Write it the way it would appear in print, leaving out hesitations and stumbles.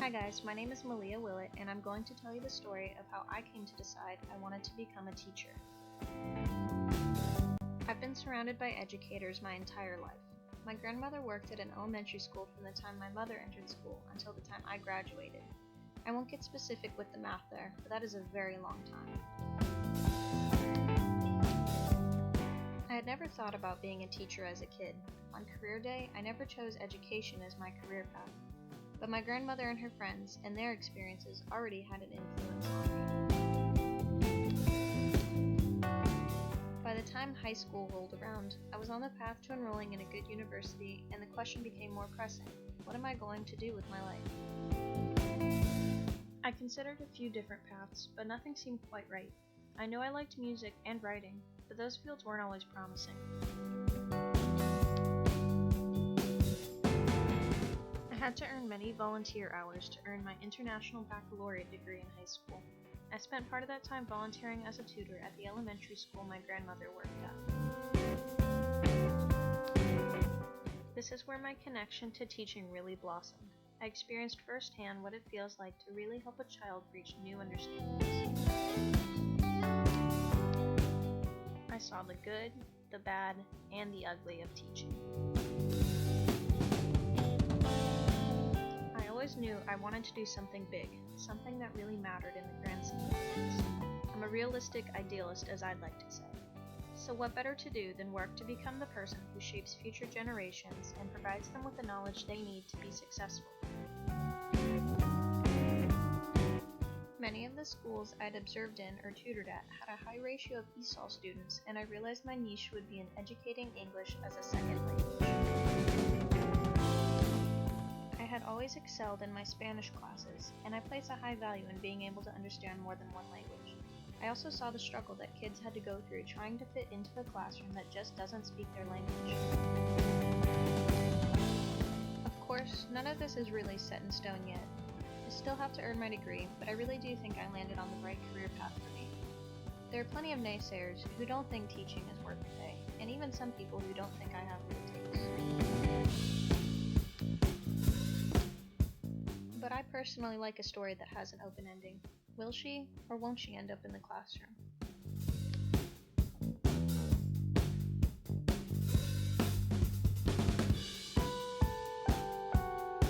Hi guys, my name is Malia Willett and I'm going to tell you the story of how I came to decide I wanted to become a teacher. I've been surrounded by educators my entire life. My grandmother worked at an elementary school from the time my mother entered school until the time I graduated. I won't get specific with the math there, but that is a very long time. I had never thought about being a teacher as a kid. On career day, I never chose education as my career path. But my grandmother and her friends and their experiences already had an influence on me. By the time high school rolled around, I was on the path to enrolling in a good university, and the question became more pressing: what am I going to do with my life? I considered a few different paths, but nothing seemed quite right. I know I liked music and writing, but those fields weren't always promising. I had to earn many volunteer hours to earn my International Baccalaureate degree in high school. I spent part of that time volunteering as a tutor at the elementary school my grandmother worked at. This is where my connection to teaching really blossomed. I experienced firsthand what it feels like to really help a child reach new understandings. I saw the good, the bad, and the ugly of teaching. I always knew I wanted to do something big, something that really mattered in the grand scheme of things. I'm a realistic idealist, as I'd like to say. So what better to do than work to become the person who shapes future generations and provides them with the knowledge they need to be successful. Many of the schools I'd observed in or tutored at had a high ratio of ESOL students, and I realized my niche would be in educating English as a second language. I had always excelled in my Spanish classes, and I place a high value in being able to understand more than one language. I also saw the struggle that kids had to go through trying to fit into a classroom that just doesn't speak their language. Of course, none of this is really set in stone yet. I still have to earn my degree, but I really do think I landed on the right career path for me. There are plenty of naysayers who don't think teaching is worth the pay, and even some people who don't think I have what it takes. But I personally like a story that has an open ending. Will she or won't she end up in the classroom?